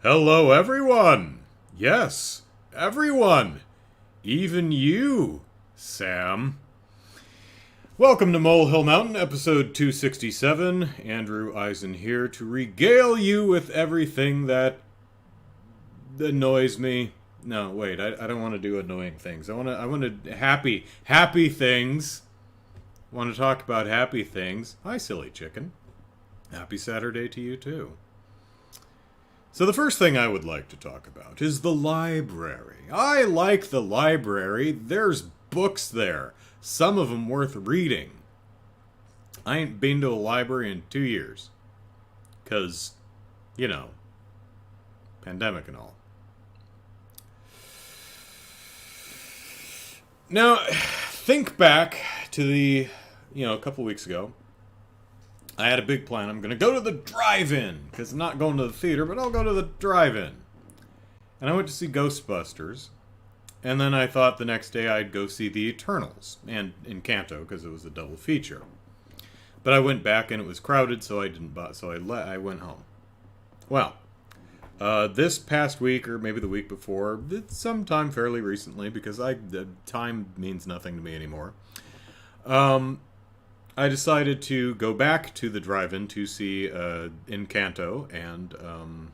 Hello, everyone! Yes, everyone! Even you, Sam. Welcome to Molehill Mountain, episode 267. Andrew Eisen here to regale you with everything that annoys me. No, wait, I don't want to do annoying things. I want to happy things. I want to talk about happy things. Hi, silly chicken. Happy Saturday to you, too. So the first thing I would like to talk about is the library. I like the library. There's books there. Some of them worth reading. I ain't been to a library in 2 years. 'Cause, pandemic and all. Now, think back to a couple weeks ago. I had a big plan. I'm going to go to the drive-in, because I'm not going to the theater, but I'll go to the drive-in. And I went to see Ghostbusters, and then I thought the next day I'd go see the Eternals, and Encanto, because it was a double feature. But I went back and it was crowded, so I didn't buy, so I went home. Well, this past week, or maybe the week before, sometime fairly recently, because the time means nothing to me anymore, I decided to go back to the drive-in to see Encanto and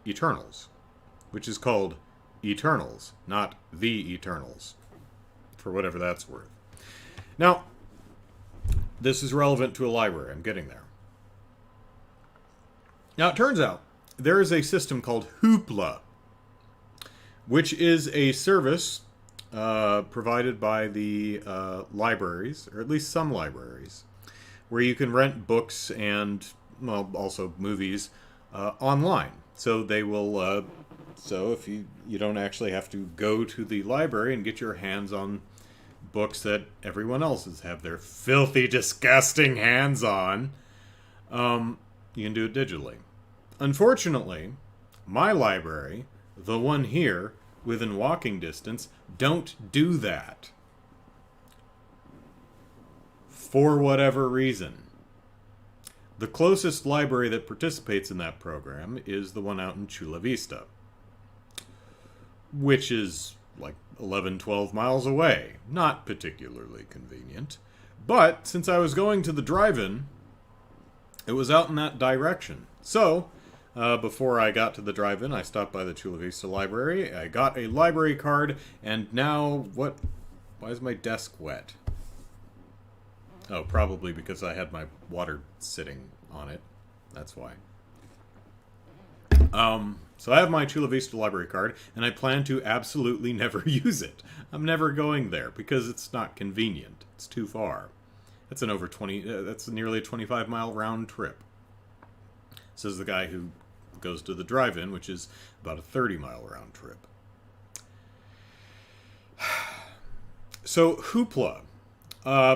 Eternals, which is called Eternals, not The Eternals, for whatever that's worth. Now, this is relevant to a library. I'm getting there. Now, it turns out there is a system called Hoopla, which is a service provided by the libraries, or at least some libraries, where you can rent books and, also movies online. So they will, so if you don't actually have to go to the library and get your hands on books that everyone else has have their filthy, disgusting hands on, you can do it digitally. Unfortunately, my library, the one here, within walking distance, don't do that. For whatever reason. The closest library that participates in that program is the one out in Chula Vista, which is like 11, 12 miles away. Not particularly convenient. But since I was going to the drive-in, it was out in that direction. So, before I got to the drive-in, I stopped by the Chula Vista Library. I got a library card, and now what? Why is my desk wet? Oh, probably because I had my water sitting on it. That's why. So I have my Chula Vista Library card, and I plan to absolutely never use it. I'm never going there because it's not convenient. It's too far. That's that's nearly a 25-mile round trip. Says the guy who goes to the drive-in, which is about a 30-mile round trip. So Hoopla,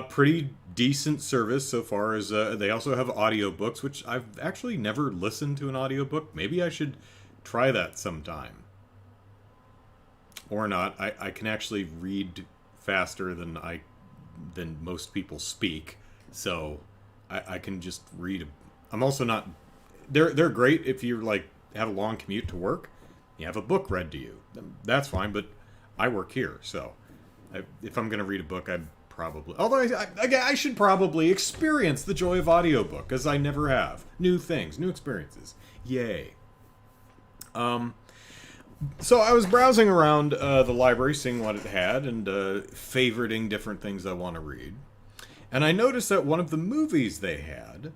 pretty decent service so far as they also have audiobooks, which I've actually never listened to an audiobook. Maybe I should try that sometime. Or not. I can actually read faster than most people speak, so I can just read. I'm also not. They're great if you're have a long commute to work. You have a book read to you. That's fine, but I work here, so if I'm going to read a book, I'd probably. Although I should probably experience the joy of audiobook, as I never have. New things, new experiences. Yay. So I was browsing around the library, seeing what it had, and favoriting different things I want to read. And I noticed that one of the movies they had.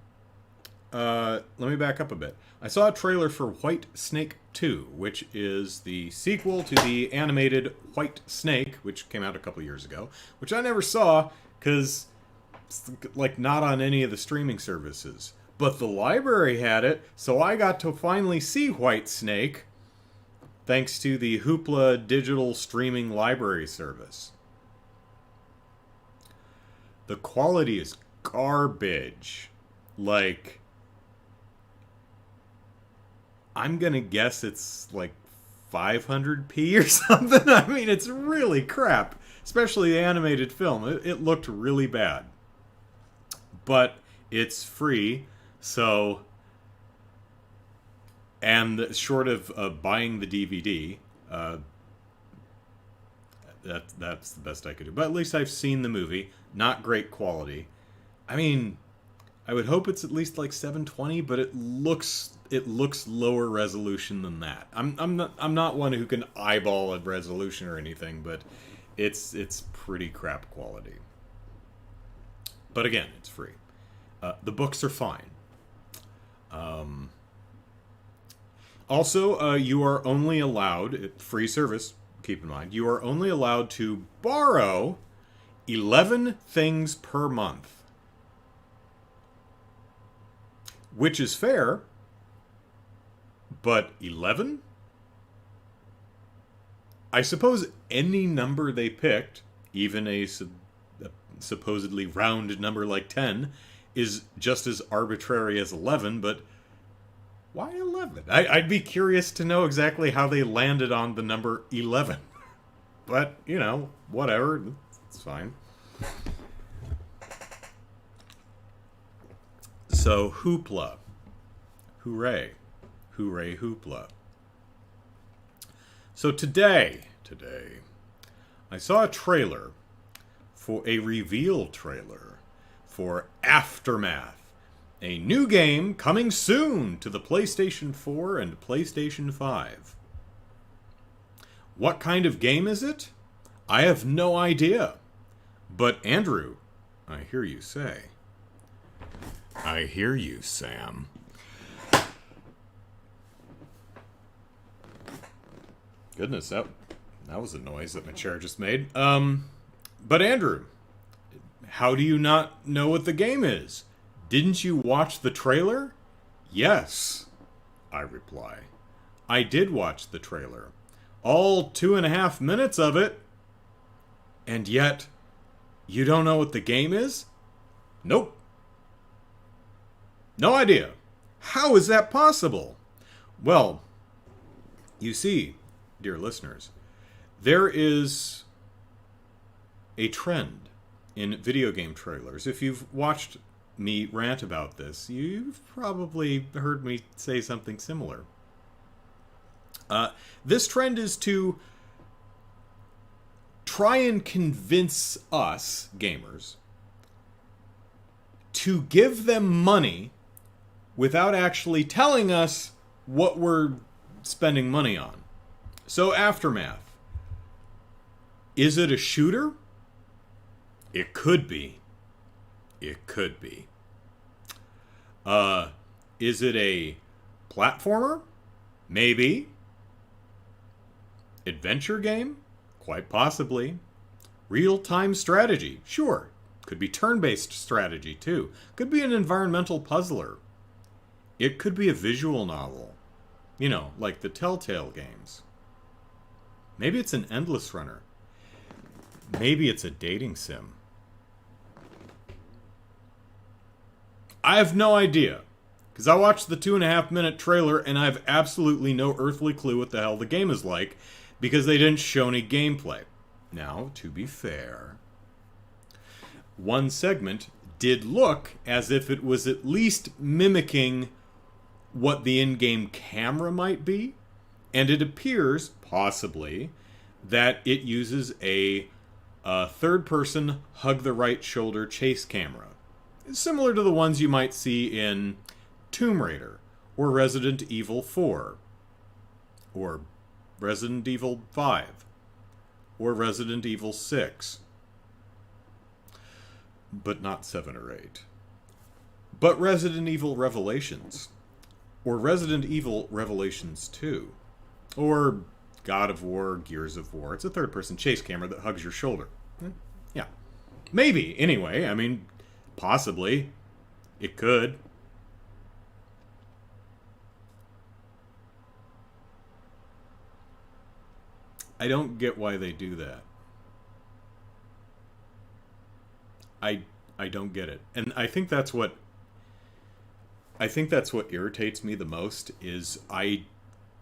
Let me back up a bit. I saw a trailer for White Snake 2, which is the sequel to the animated White Snake, which came out a couple years ago, which I never saw because it's not on any of the streaming services. But the library had it, so I got to finally see White Snake thanks to the Hoopla digital streaming library service. The quality is garbage. I'm gonna guess it's 500p or something. I mean, it's really crap. Especially the animated film. It looked really bad. But it's free, so And short of buying the DVD, that's the best I could do. But at least I've seen the movie. Not great quality. I mean, I would hope it's at least like 720, but it looks lower resolution than that. I'm not one who can eyeball a resolution or anything, but it's pretty crap quality. But again, it's free. The books are fine. Also, you are only allowed, free service, keep in mind, you are only allowed to borrow 11 things per month. Which is fair, but 11? I suppose any number they picked, even a supposedly round number like 10, is just as arbitrary as 11, but why 11? I'd be curious to know exactly how they landed on the number 11. But, you know, whatever. It's fine. So, hoopla. Hooray. Hooray, hoopla. So today, I saw a trailer for a reveal trailer for Aftermath. A new game coming soon to the PlayStation 4 and PlayStation 5. What kind of game is it? I have no idea. But Andrew, I hear you say. I hear you, Sam. Goodness, that was a noise that my chair just made. But Andrew, how do you not know what the game is? Didn't you watch the trailer? Yes, I reply. I did watch the trailer. All 2.5 minutes of it. And yet, you don't know what the game is? Nope. No idea. How is that possible? Well, you see, dear listeners, there is a trend in video game trailers. If you've watched me rant about this, you've probably heard me say something similar. This trend is to try and convince us, gamers, to give them money without actually telling us what we're spending money on. So, Aftermath. Is it a shooter? It could be. It could be. Is it a platformer? Maybe. Adventure game? Quite possibly. Real-time strategy? Sure. Could be turn-based strategy, too. Could be an environmental puzzler. It could be a visual novel. You know, like the Telltale games. Maybe it's an endless runner. Maybe it's a dating sim. I have no idea. Because I watched the 2.5-minute trailer and I have absolutely no earthly clue what the hell the game is like because they didn't show any gameplay. Now, to be fair, one segment did look as if it was at least mimicking what the in-game camera might be, and it appears, possibly, that it uses a third-person hug-the-right-shoulder chase camera. Similar to the ones you might see in Tomb Raider, or Resident Evil 4, or Resident Evil 5, or Resident Evil 6. But not 7 or 8. But Resident Evil Revelations, or Resident Evil Revelations 2, or God of War, Gears of War. It's a third-person chase camera that hugs your shoulder. Yeah. Maybe, anyway. I mean, possibly. It could. I don't get why they do that. I don't get it. And I think that's what irritates me the most is I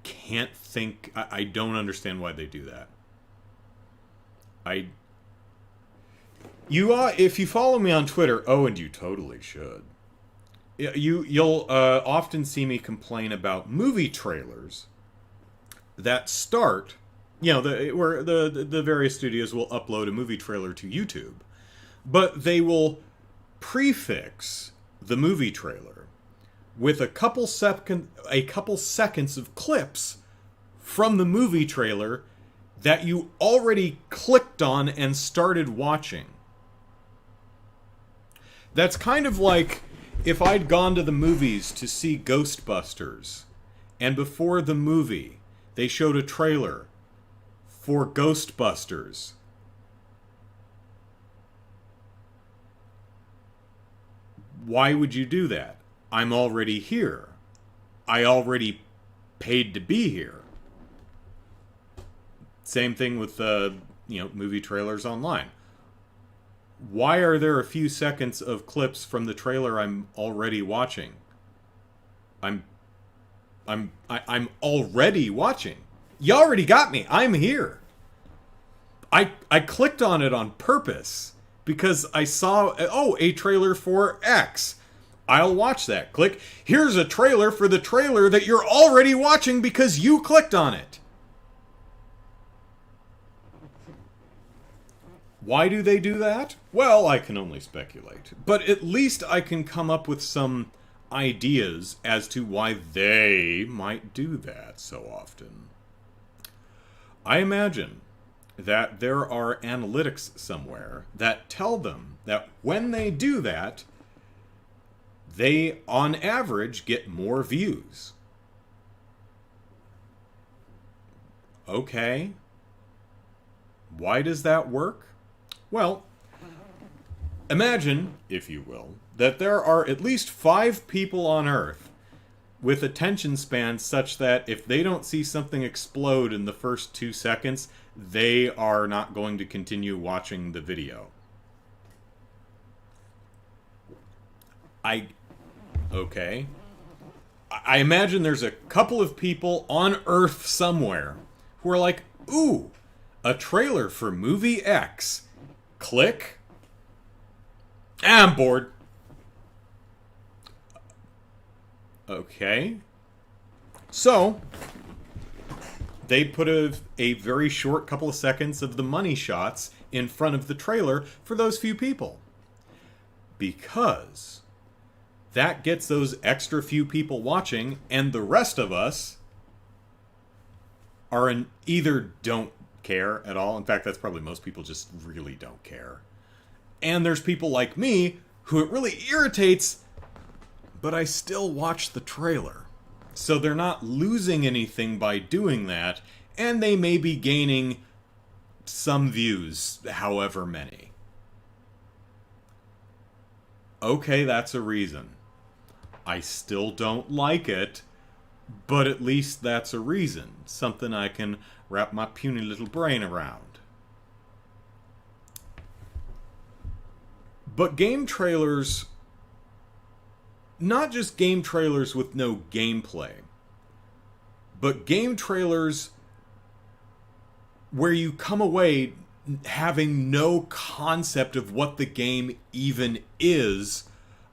don't understand why they do that. If you follow me on Twitter, oh, and you totally should. You'll often see me complain about movie trailers that start, where the various studios will upload a movie trailer to YouTube, but they will prefix the movie trailer with a couple seconds of clips from the movie trailer that you already clicked on and started watching. That's kind of like if I'd gone to the movies to see Ghostbusters, and before the movie they showed a trailer for Ghostbusters. Why would you do that? I'm already here. I already paid to be here. Same thing with movie trailers online. Why are there a few seconds of clips from the trailer I'm already watching? I'm already watching. You already got me. I'm here. I clicked on it on purpose because I saw, a trailer for X. I'll watch that. Click. Here's a trailer for the trailer that you're already watching because you clicked on it. Why do they do that? Well, I can only speculate. But at least I can come up with some ideas as to why they might do that so often. I imagine that there are analytics somewhere that tell them that when they do that, they, on average, get more views. Okay. Why does that work? Well, imagine, if you will, that there are at least 5 people on Earth with attention spans such that if they don't see something explode in the first 2 seconds, they are not going to continue watching the video. Okay. I imagine there's a couple of people on Earth somewhere who are like, ooh, a trailer for movie X. Click. I'm bored. Okay. So, they put a very short couple of seconds of the money shots in front of the trailer for those few people. Because that gets those extra few people watching, and the rest of us either don't care at all. In fact, that's probably most people just really don't care. And there's people like me who it really irritates, but I still watch the trailer. So they're not losing anything by doing that, and they may be gaining some views, however many. Okay, that's a reason. I still don't like it, but at least that's a reason. Something I can wrap my puny little brain around. But game trailers, not just game trailers with no gameplay, but game trailers where you come away having no concept of what the game even is,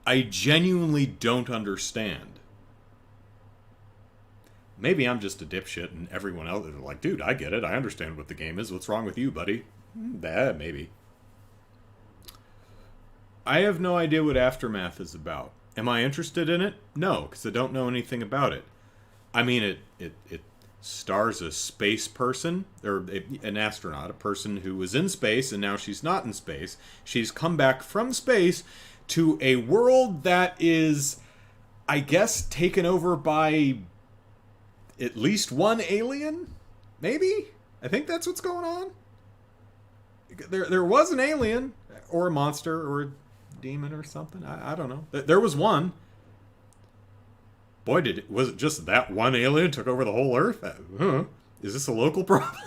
I genuinely don't understand. Maybe I'm just a dipshit and everyone else is like, dude, I get it. I understand what the game is. What's wrong with you, buddy? Maybe. I have no idea what Aftermath is about. Am I interested in it? No, because I don't know anything about it. I mean, it stars a space person, or an astronaut, a person who was in space and now she's not in space. She's come back from space to a world that is, I guess, taken over by at least one alien? Maybe? I think that's what's going on. There was an alien, or a monster, or a demon or something. I don't know. There was one. Boy, was it just that one alien took over the whole Earth? Is this a local problem?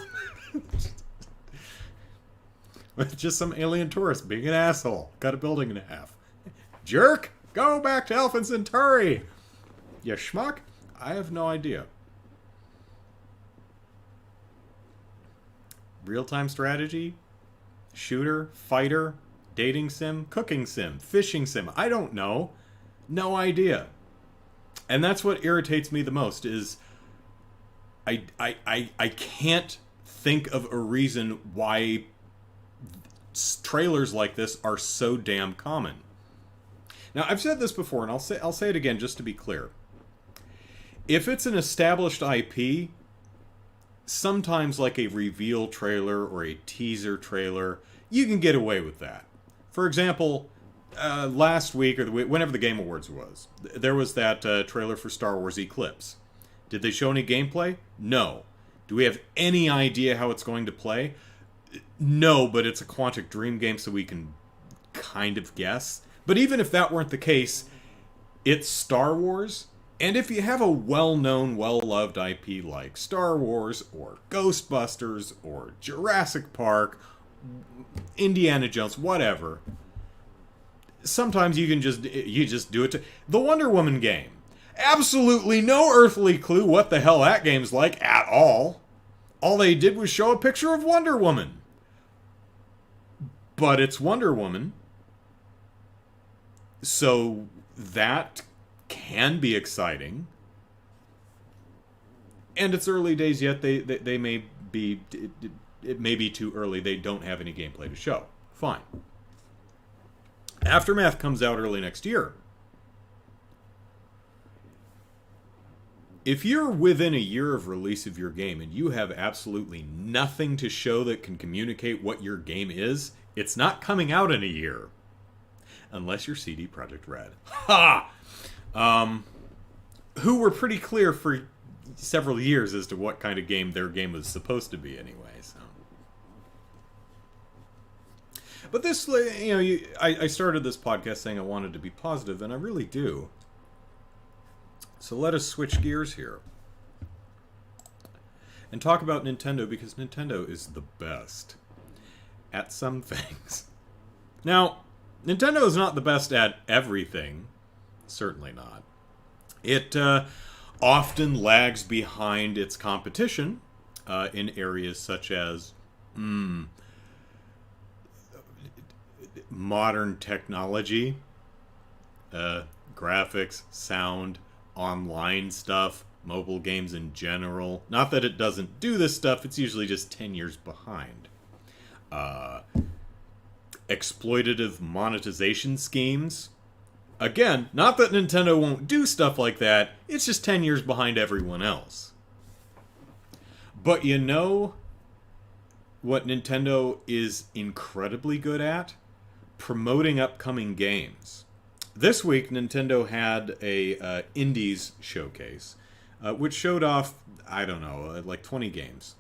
Just some alien tourist being an asshole. Cut a building in half. Jerk! Go back to Alpha Centauri! You schmuck? I have no idea. Real-time strategy? Shooter? Fighter? Dating sim? Cooking sim? Fishing sim? I don't know. No idea. And that's what irritates me the most is I can't think of a reason why trailers like this are so damn common. Now, I've said this before, and I'll say it again just to be clear. If it's an established IP, sometimes like a reveal trailer or a teaser trailer, you can get away with that. For example, last week, or whenever the Game Awards was, there was that trailer for Star Wars Eclipse. Did they show any gameplay? No. Do we have any idea how it's going to play? No, but it's a Quantic Dream game, so we can kind of guess. But even if that weren't the case, it's Star Wars. And if you have a well-known, well-loved IP like Star Wars, or Ghostbusters, or Jurassic Park, Indiana Jones, whatever, sometimes you just do it. The Wonder Woman game. Absolutely no earthly clue what the hell that game's like at all. All they did was show a picture of Wonder Woman. But it's Wonder Woman. So that can be exciting. And it's early days yet. They may be... It may be too early. They don't have any gameplay to show. Fine. Aftermath comes out early next year. If you're within a year of release of your game and you have absolutely nothing to show that can communicate what your game is, it's not coming out in a year. Unless you're CD Projekt Red. Ha! Who were pretty clear for several years as to what kind of game their game was supposed to be anyway, so. But this, I started this podcast saying I wanted to be positive, and I really do. So let us switch gears here and talk about Nintendo, because Nintendo is the best at some things. Now, Nintendo is not the best at everything. Certainly not. It often lags behind its competition in areas such as modern technology, graphics, sound, online stuff, mobile games in general. Not that it doesn't do this stuff, it's usually just 10 years behind. Exploitative monetization schemes. Again, not that Nintendo won't do stuff like that, it's just 10 years behind everyone else. But you know what Nintendo is incredibly good at? Promoting upcoming games. This week, Nintendo had a Indies showcase, which showed off, I don't know, like 20 games.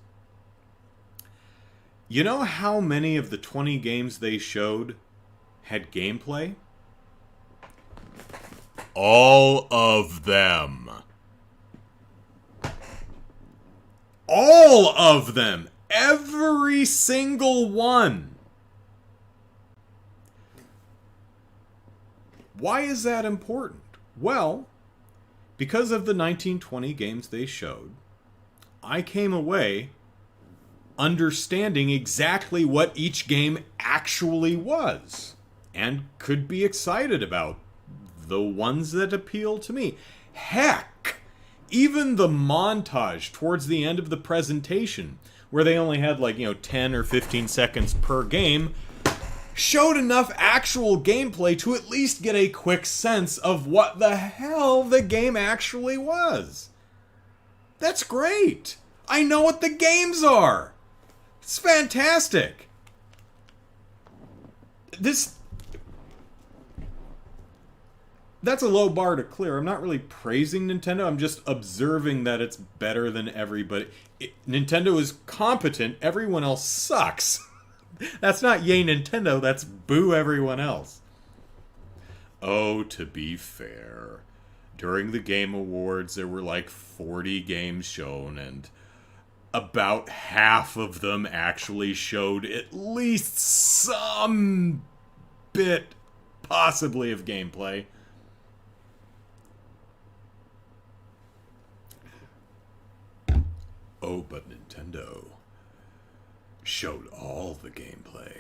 You know how many of the 20 games they showed had gameplay? All of them. All of them. Every single one. Why is that important? Well, because of the 1920 games they showed, I came away understanding exactly what each game actually was, and could be excited about the ones that appeal to me. Heck, even the montage towards the end of the presentation, where they only had 10 or 15 seconds per game, showed enough actual gameplay to at least get a quick sense of what the hell the game actually was. That's great. I know what the games are. It's fantastic. That's a low bar to clear. I'm not really praising Nintendo. I'm just observing that it's better than everybody. Nintendo is competent. Everyone else sucks. That's not yay Nintendo, that's boo everyone else. Oh, to be fair, during the Game Awards there were like 40 games shown, and about half of them actually showed at least some bit, possibly, of gameplay. Oh, but Nintendo showed all the gameplay.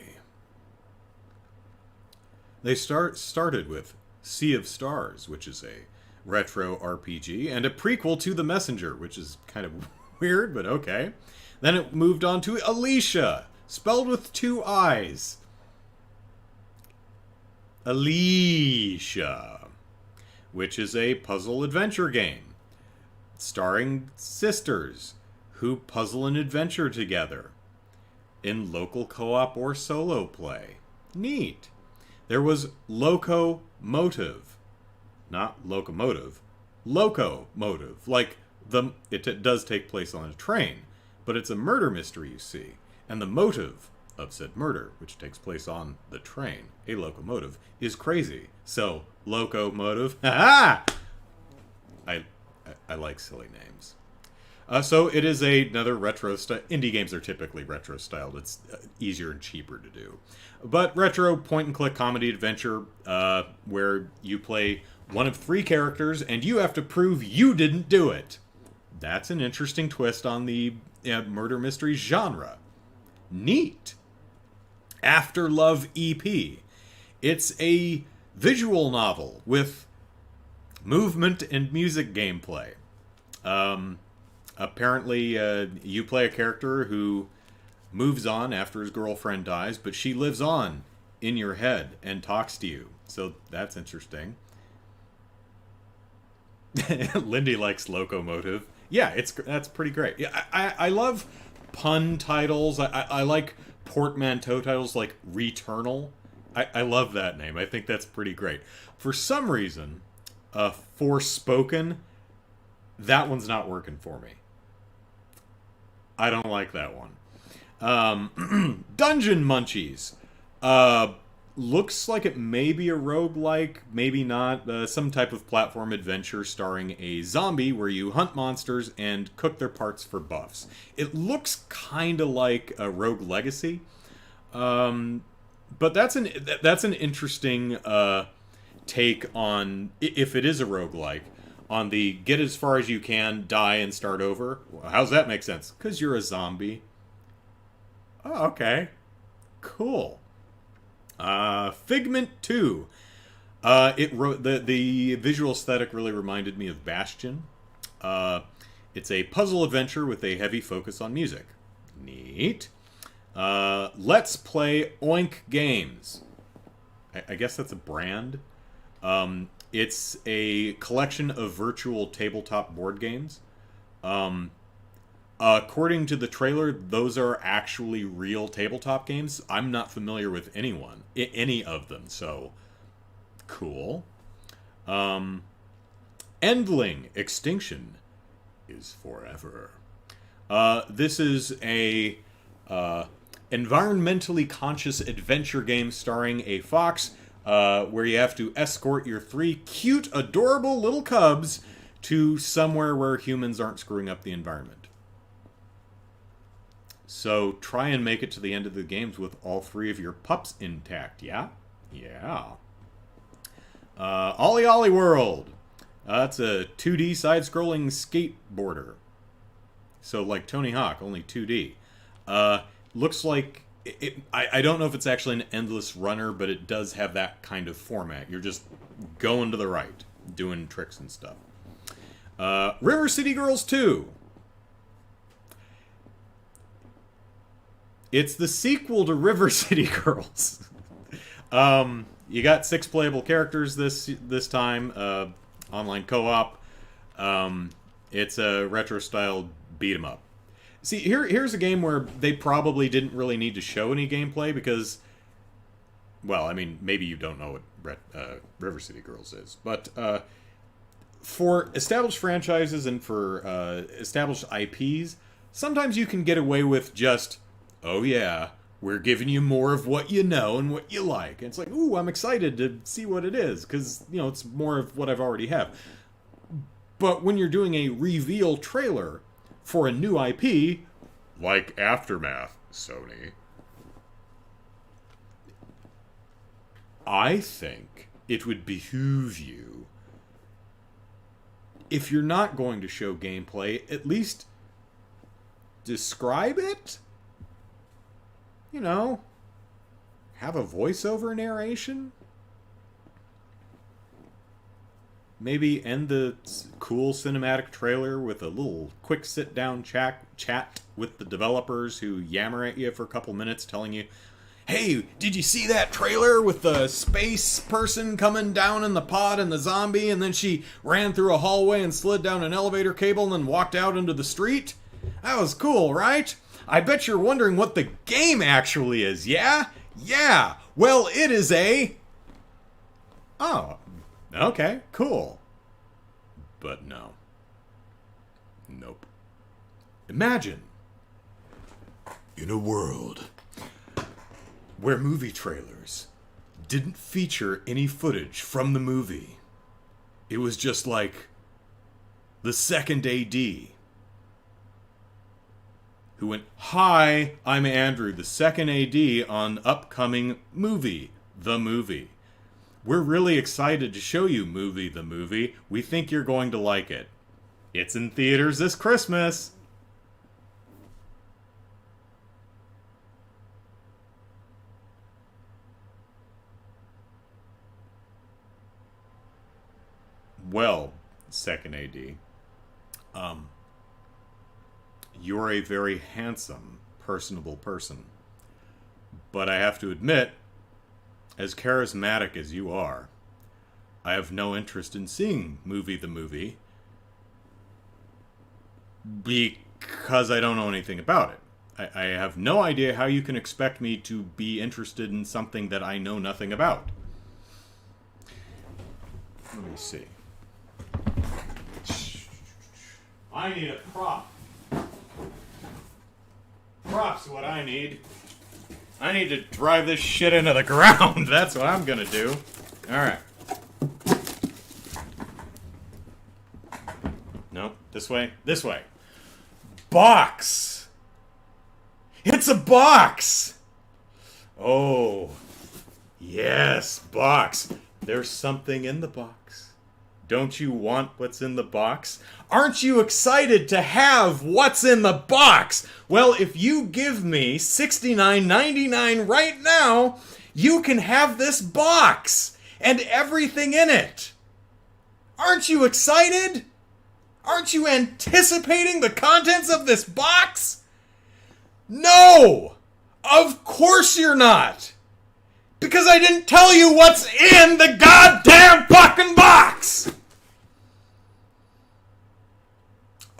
They started with Sea of Stars, which is a retro RPG, and a prequel to The Messenger, which is kind of weird, but okay. Then it moved on to Alicia, spelled with 2 I's. Alicia, which is a puzzle adventure game starring sisters who puzzle and adventure together in local co-op or solo play. Neat. There was Locomotive. Not locomotive. Locomotive. Like, it does take place on a train, but it's a murder mystery, you see. And the motive of said murder, which takes place on the train, a locomotive, is crazy. So, Locomotive. Ha ha! I like silly names. So it is another retro style. Indie games are typically retro styled. It's easier and cheaper to do. But retro point and click comedy adventure where you play one of 3 characters and you have to prove you didn't do it. That's an interesting twist on the murder mystery genre. Neat. After Love EP. It's a visual novel with movement and music gameplay. Apparently, you play a character who moves on after his girlfriend dies, but she lives on in your head and talks to you. So that's interesting. Lindy likes Locomotive. Yeah, that's pretty great. Yeah, I love pun titles. I like portmanteau titles like Returnal. I love that name. I think that's pretty great. For some reason, Forspoken, that one's not working for me. I don't like that one. Dungeon Munchies. Looks like it may be a roguelike, maybe not. Some type of platform adventure starring a zombie where you hunt monsters and cook their parts for buffs. It looks kind of like a Rogue Legacy. But that's an interesting take on, if it is a roguelike, on the get as far as you can, die, and start over. Well, how's that make sense? Because you're a zombie. Oh, okay. Cool. Figment 2. The visual aesthetic really reminded me of Bastion. It's a puzzle adventure with a heavy focus on music. Neat. Let's Play Oink Games. I guess that's a brand. It's a collection of virtual tabletop board games. According to the trailer, those are actually real tabletop games. I'm not familiar with any of them, so cool. Endling, Extinction is Forever. This is a environmentally conscious adventure game starring a fox where you have to escort your 3 cute, adorable little cubs to somewhere where humans aren't screwing up the environment. So try and make it to the end of the games with all 3 of your pups intact, yeah? Yeah. Ollie Ollie World. That's a 2D side-scrolling skateboarder. So like Tony Hawk, only 2D. Looks like... I don't know if it's actually an endless runner, but it does have that kind of format. You're just going to the right, doing tricks and stuff. River City Girls 2. It's the sequel to River City Girls. You got 6 playable characters this time. Online co-op. It's a retro-styled beat-em-up. See, here's a game where they probably didn't really need to show any gameplay because, well, I mean, maybe you don't know what River City Girls is. But for established franchises and for established IPs, sometimes you can get away with just, oh yeah, we're giving you more of what you know and what you like. And it's like, ooh, I'm excited to see what it is because, you know, it's more of what I've already have. But when you're doing a reveal trailer for a new IP, like Aftermath, Sony, I think it would behoove you, if you're not going to show gameplay, at least describe it? You know, have a voiceover narration? maybe end the cool cinematic trailer with a little quick sit-down chat with the developers who yammer at you for a couple minutes telling you, hey, did you see that trailer with the space person coming down in the pod and the zombie, and then she ran through a hallway and slid down an elevator cable and then walked out into the street? That was cool, right? I bet you're wondering what the game actually is, yeah? Yeah! Well, it is a... Oh, okay, cool. But no. Nope. Imagine, in a world where movie trailers didn't feature any footage from the movie. It was just like the second AD who went, hi, I'm Andrew, the second AD on upcoming movie, The Movie. We're really excited to show you Movie, The Movie. We think you're going to like it. It's in theaters this Christmas. Well, second AD, you're a very handsome, personable person. But I have to admit, as charismatic as you are, I have no interest in seeing Movie the Movie because I don't know anything about it. I have no idea how you can expect me to be interested in something that I know nothing about. Let me see. I need a prop. Prop's what I need. I need to drive this shit into the ground. That's what I'm gonna do. Alright. No, this way. This way. Box! It's a box! Oh. Yes, box. There's something in the box. Don't you want what's in the box? Aren't you excited to have what's in the box? Well, if you give me $69.99 right now, you can have this box and everything in it. Aren't you excited? Aren't you anticipating the contents of this box? No! Of course you're not! Because I didn't tell you what's in the goddamn fucking box!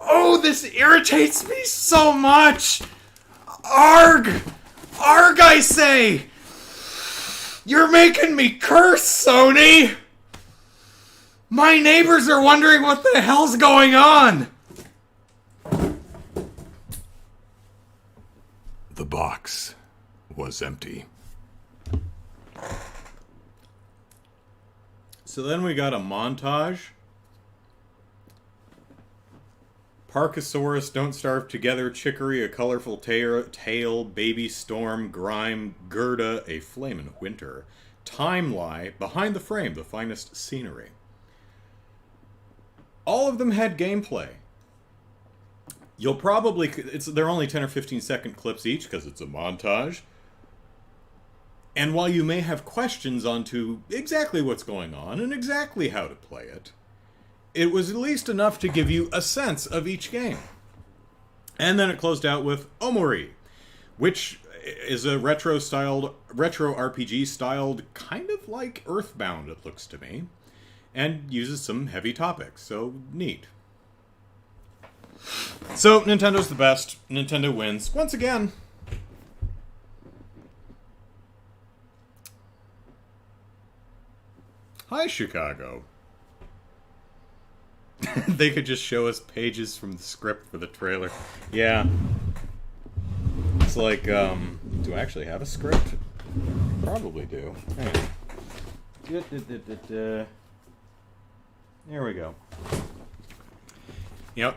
Oh, this irritates me so much! Arg! Arg, I say! You're making me curse, Sony! My neighbors are wondering what the hell's going on! The box was empty. So then we got a montage. Parkosaurus, Don't Starve Together, Chicory, A Colorful Tale, Baby Storm, Grime, Gerda, A Flamin' Winter, Time Lie, Behind the Frame, The Finest Scenery. All of them had gameplay. You'll probably... they're only 10 or 15 second clips each because it's a montage. And while you may have questions onto exactly what's going on and exactly how to play it, it was at least enough to give you a sense of each game. And then it closed out with Omori, which is a retro RPG styled, kind of like Earthbound, it looks to me, and uses some heavy topics, so neat. So, Nintendo's the best. Nintendo wins. Once again. Hi, Chicago. They could just show us pages from the script for the trailer. Yeah. It's like, do I actually have a script? Probably do. Hang on. There we go. Yep.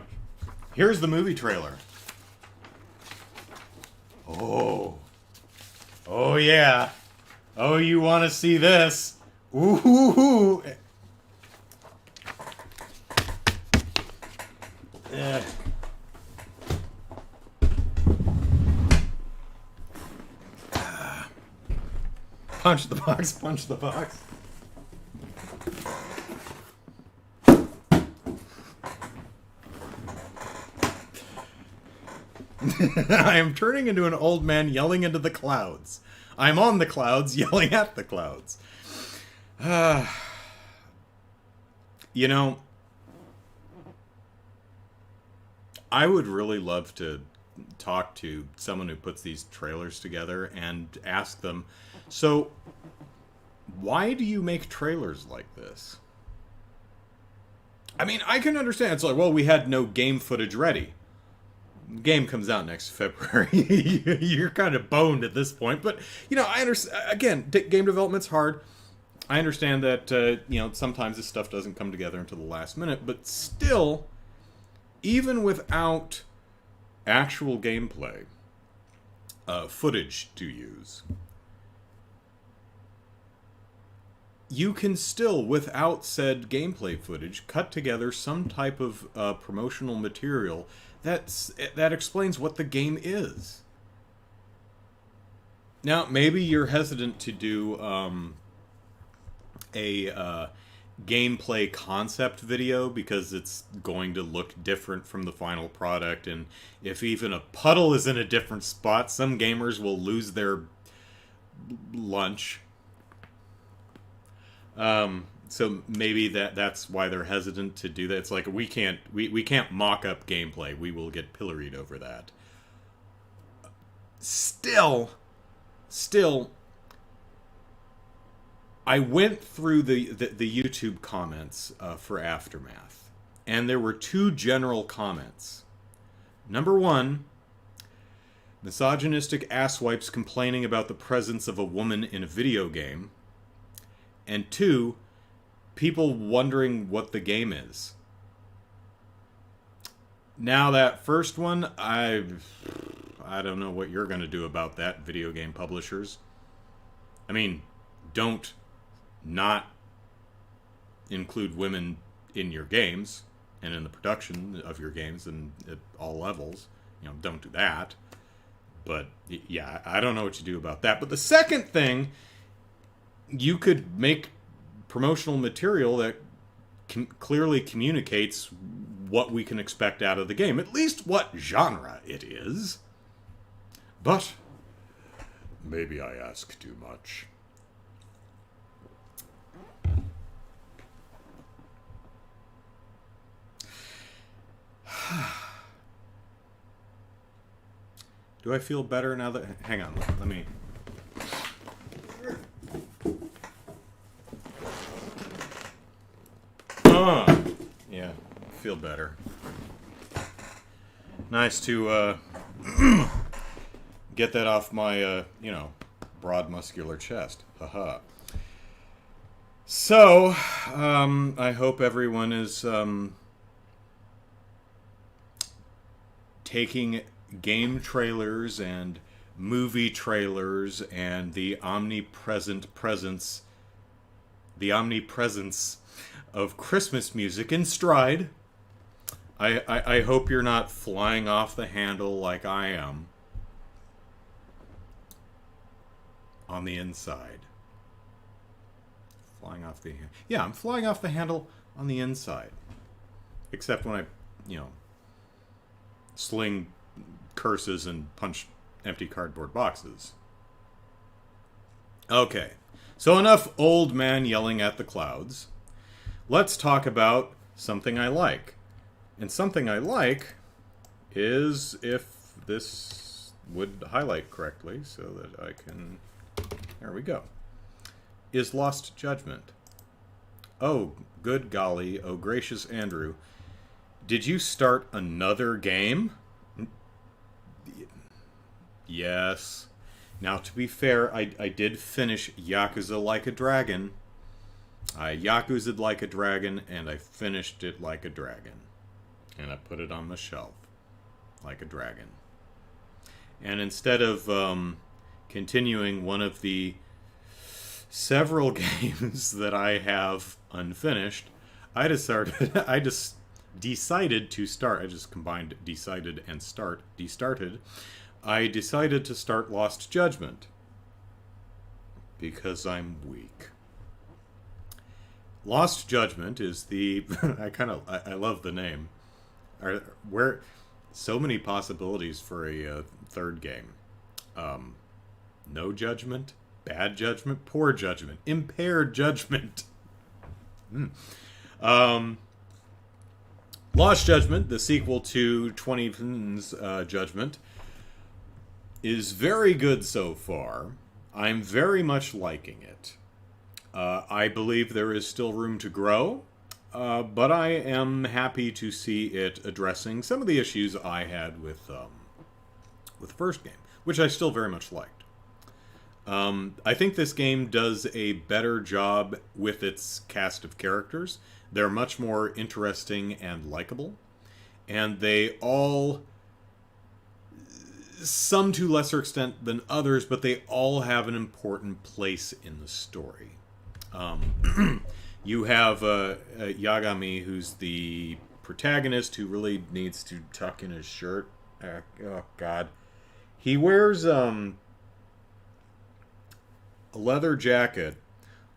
Here's the movie trailer. Oh. Oh, yeah. Oh, you want to see this? Ooh. Punch the box, punch the box. I am turning into an old man yelling into the clouds. I'm on the clouds yelling at the clouds. You know, I would really love to talk to someone who puts these trailers together and ask them, so why do you make trailers like this? I mean, I can understand. It's like, well, we had no game footage ready. Game comes out next February. You're kind of boned at this point. But, you know, I understand. Again, game development's hard. I understand that, you know, sometimes this stuff doesn't come together until the last minute. But still, even without actual gameplay, footage to use, you can still, without said gameplay footage, cut together some type of promotional material that explains what the game is. Now, maybe you're hesitant to do a gameplay concept video because it's going to look different from the final product, and if even a puddle is in a different spot, some gamers will lose their lunch. So maybe that's why they're hesitant to do that. It's like we can't mock up gameplay. We will get pilloried over that. Still, I went through the YouTube comments for Aftermath, and there were two general comments. Number one, misogynistic asswipes complaining about the presence of a woman in a video game. And two, people wondering what the game is. Now that first one, I don't know what you're going to do about that, video game publishers. I mean, don't not include women in your games and in the production of your games and at all levels. You know, don't do that. But yeah, I don't know what you do about that. But the second thing, you could make promotional material that clearly communicates what we can expect out of the game, at least what genre it is. But maybe I ask too much. Do I feel better now that... Hang on, let me... Yeah, feel better. Nice to get that off my, broad muscular chest. Haha. So, I hope everyone is taking game trailers and movie trailers and the omnipresence of Christmas music in stride. I hope you're not flying off the handle like I am on the inside. Flying off the handle. Yeah, I'm flying off the handle on the inside. Except when I, sling curses and punch empty cardboard boxes. Okay, so enough old man yelling at the clouds. Let's talk about something I like. And something I like is, if this would highlight correctly so that I can... There we go. Is Lost Judgment. Oh, good golly. Oh, gracious Andrew. Did you start another game? Yes. Now, to be fair, I did finish Yakuza Like a Dragon. I Yakuza'd like a dragon, and I finished it like a dragon. And I put it on the shelf like a dragon. And instead of continuing one of the several games that I have unfinished, I decided to start. I just combined decided and destarted. I decided to start Lost Judgment because I'm weak. Lost Judgment is the I love the name. So many possibilities for a third game. No judgment, bad judgment, poor judgment, impaired judgment. Lost Judgment, the sequel to 20's Judgment, is very good so far. I'm very much liking it. I believe there is still room to grow, but I am happy to see it addressing some of the issues I had with the first game, which I still very much liked. I think this game does a better job with its cast of characters. They're much more interesting and likable, and they all, some to lesser extent than others, but they all have an important place in the story. You have Yagami, who's the protagonist, who really needs to tuck in his shirt. Oh, God. He wears a leather jacket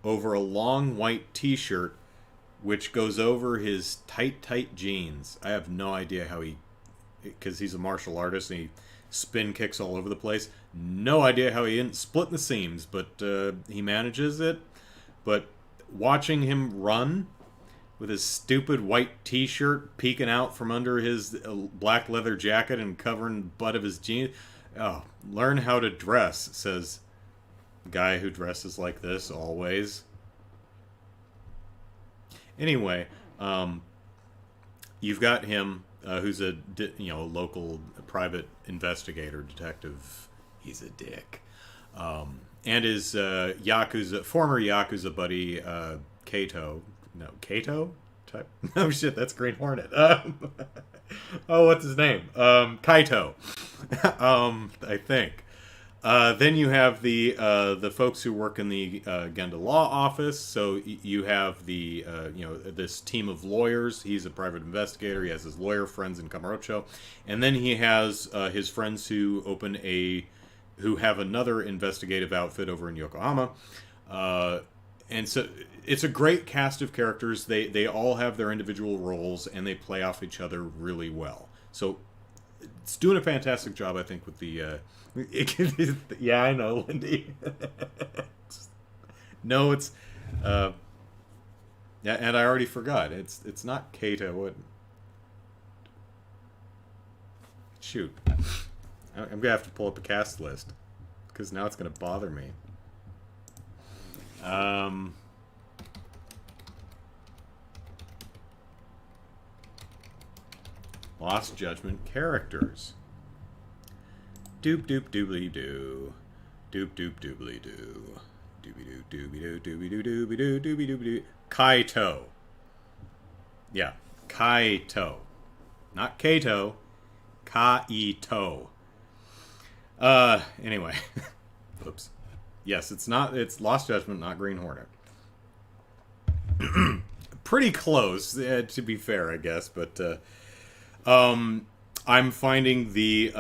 over a long white t-shirt, which goes over his tight jeans. I have no idea how because he's a martial artist and he spin kicks all over the place. No idea how he didn't split the seams, but he manages it. But watching him run with his stupid white t-shirt peeking out from under his black leather jacket and covering the butt of his jeans. Oh, learn how to dress, says the guy who dresses like this always. Anyway, you've got him, who's a local private investigator detective. He's a dick, and his former Yakuza buddy Kato. No, Kato. Oh shit, that's Green Hornet. Oh, what's his name? Kaito. I think. Then you have the folks who work in the Genda Law Office. So you have this team of lawyers. He's a private investigator. He has his lawyer friends in Kamurocho, and then he has his friends who have another investigative outfit over in Yokohama. And so it's a great cast of characters. They all have their individual roles, and they play off each other really well. So it's doing a fantastic job, I think, with the... yeah, I know, Lindy. No, it's... yeah, and I already forgot. It's not Kato. What? Shoot. I'm going to have to pull up a cast list, because now it's going to bother me. Lost Judgment characters. Doop doop doobly doo. Doop doop doobly doo. Doobie doo doobie doo doobie doo doobie doo doobie doobie doo. Kaito. Yeah, Kaito. Not Kato. Kaito. Anyway. Oops. Yes, it's Lost Judgment, not Green Hornet. Pretty close, to be fair, I guess, but I'm finding the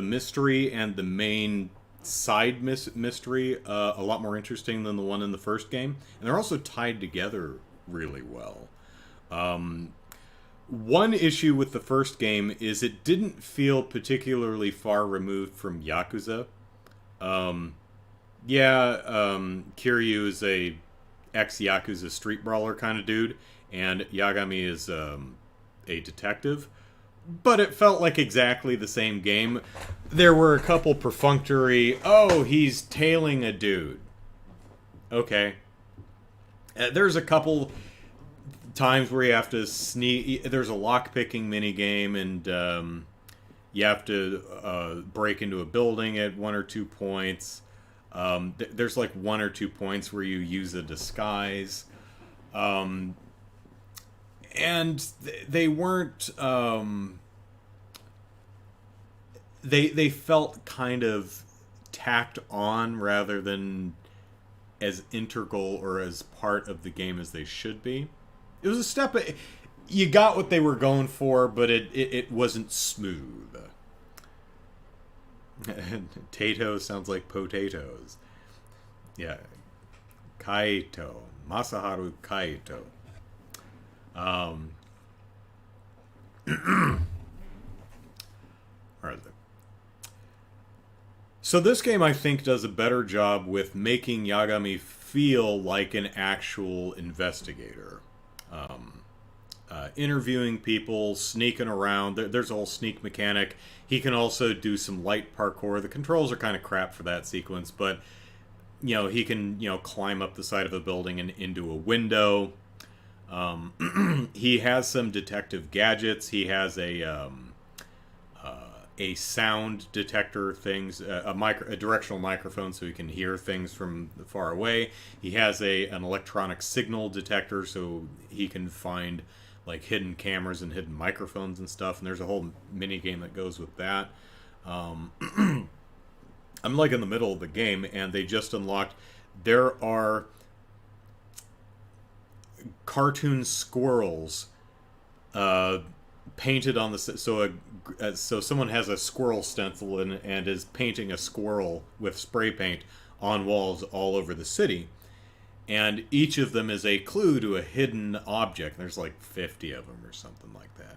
mystery and the main side mystery a lot more interesting than the one in the first game, and they're also tied together really well. One issue with the first game is it didn't feel particularly far removed from Yakuza. Kiryu is a ex-Yakuza street brawler kind of dude, and Yagami is a detective. But it felt like exactly the same game. There were a couple perfunctory, he's tailing a dude. Okay. There's a couple times where you have to sneak... There's a lock-picking minigame, and you have to break into a building at 1 or 2 points. There's like 1 or 2 points where you use a disguise. And they weren't... They felt kind of tacked on rather than as integral or as part of the game as they should be. It was a step... You got what they were going for, but it wasn't smooth. Tato sounds like potatoes. Yeah. Kaito. Masaharu Kaito. are they? So this game, I think, does a better job with making Yagami feel like an actual investigator. Interviewing people, sneaking around. There's a whole sneak mechanic. He can also do some light parkour. The controls are kind of crap for that sequence, but he can climb up the side of a building and into a window. He has some detective gadgets. He has a sound detector things, a directional microphone so he can hear things from far away. He has an electronic signal detector so he can find like hidden cameras and hidden microphones and stuff. And there's a whole mini game that goes with that. I'm like in the middle of the game, and they just unlocked. There are cartoon squirrels painted on the so someone has a squirrel stencil and is painting a squirrel with spray paint on walls all over the city, and each of them is a clue to a hidden object. There's like 50 of them or something like that.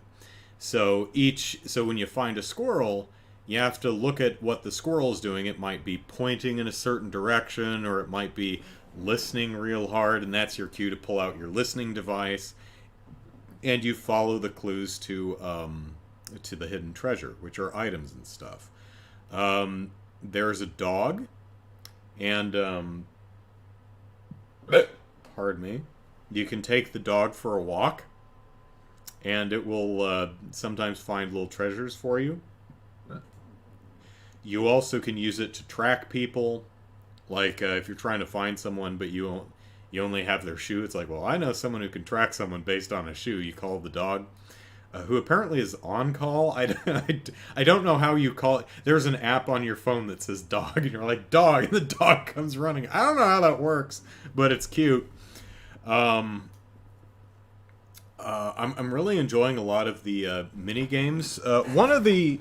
So when you find a squirrel, you have to look at what the squirrel is doing. It might be pointing in a certain direction, or it might be listening real hard, and that's your cue to pull out your listening device. And you follow the clues to the hidden treasure, which are items and stuff. There's a dog, and pardon me. You can take the dog for a walk, and it will sometimes find little treasures for you. You also can use it to track people, like if you're trying to find someone, but you only have their shoe. It's like, well, I know someone who can track someone based on a shoe. You call the dog, who apparently is on call. I don't know how you call it. There's an app on your phone that says dog, and you're like, dog, and the dog comes running. I don't know how that works, but it's cute. I'm really enjoying a lot of the mini games. One of the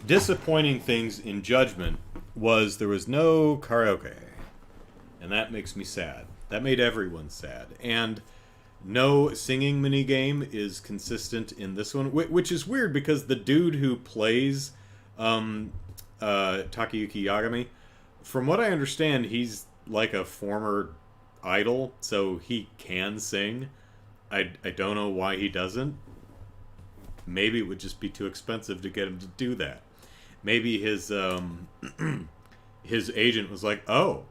disappointing things in Judgment was there was no karaoke, and that makes me sad. That made everyone sad. And no singing minigame is consistent in this one, which is weird because the dude who plays Takayuki Yagami, from what I understand, he's like a former idol, so he can sing. I don't know why he doesn't. Maybe it would just be too expensive to get him to do that. Maybe his his agent was like, oh,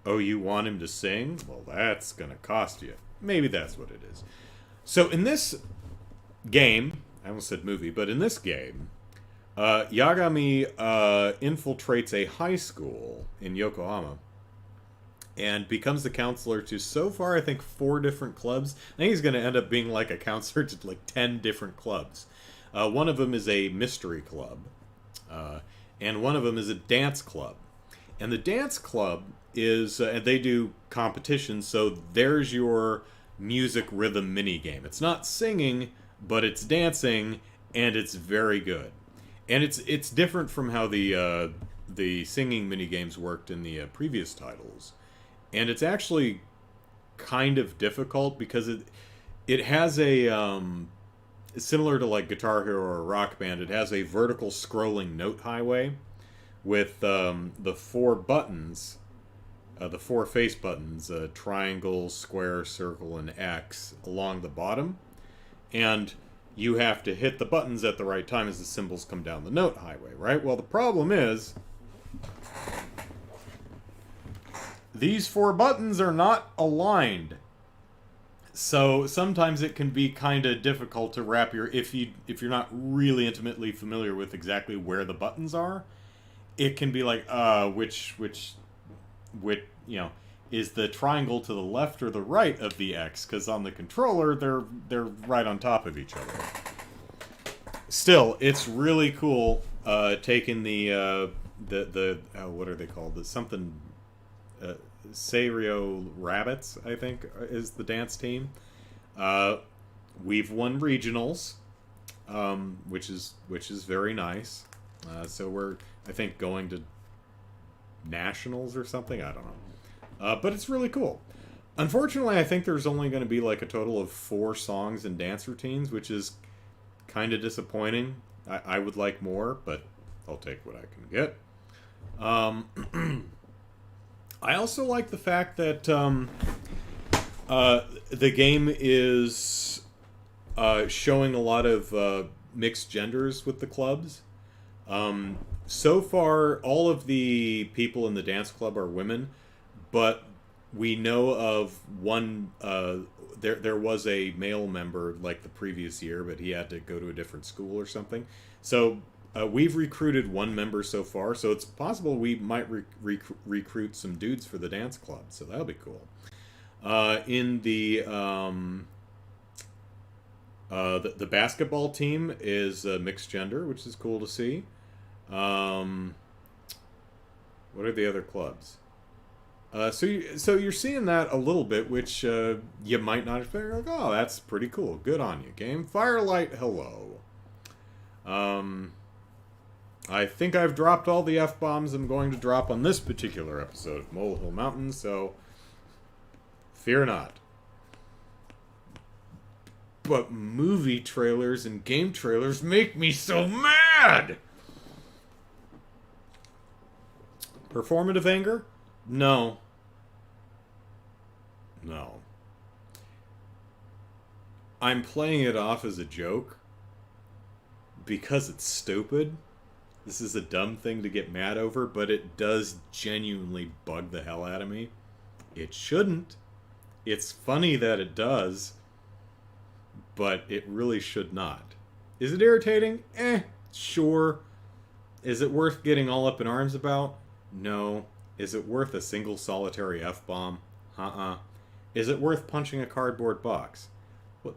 you want him to sing? Well, that's going to cost you. Maybe that's what it is. So in this game, I almost said movie, but in this game, Yagami infiltrates a high school in Yokohama and becomes the counselor to, so far, I think 4 different clubs. I think he's going to end up being like a counselor to like 10 different clubs. One of them is a mystery club, and one of them is a dance club. And the dance club is, and they do competitions, so there's your music rhythm mini game. It's not singing, but it's dancing, and it's very good. And it's different from how the singing mini games worked in the previous titles. And it's actually kind of difficult because it has a similar to like Guitar Hero or Rock Band. It has a vertical scrolling note highway with the 4 buttons, the 4 face buttons, triangle, square, circle, and X along the bottom. And you have to hit the buttons at the right time as the symbols come down the note highway, right? Well, the problem is these 4 buttons are not aligned. So sometimes it can be kind of difficult to wrap if you're not really intimately familiar with exactly where the buttons are. It can be like which is the triangle to the left or the right of the X, because on the controller they're right on top of each other. Still, it's really cool taking the what are they called? The something Serio Rabbits, I think, is the dance team. We've won regionals, which is very nice. So we're, I think, going to nationals or something. I don't know. But it's really cool. Unfortunately, I think there's only going to be like a total of 4 songs and dance routines, which is kind of disappointing. I would like more, but I'll take what I can get. I also like the fact that the game is showing a lot of mixed genders with the clubs. So far, all of the people in the dance club are women, but we know of one. There was a male member like the previous year, but he had to go to a different school or something. So we've recruited one member so far, so it's possible we might recruit some dudes for the dance club. So that'll be cool. In the basketball team is mixed gender, which is cool to see. What are the other clubs? So you're seeing that a little bit, which you might not expect. Like, oh, that's pretty cool. Good on you, game. Firelight, hello. I think I've dropped all the F-bombs I'm going to drop on this particular episode of Molehill Mountain, so fear not. But movie trailers and game trailers make me so mad! Performative anger? No. No. I'm playing it off as a joke because it's stupid. This is a dumb thing to get mad over, but it does genuinely bug the hell out of me. It shouldn't. It's funny that it does, but it really should not. Is it irritating? Sure. Is it worth getting all up in arms about? No. Is it worth a single solitary F-bomb? Is it worth punching a cardboard box? What?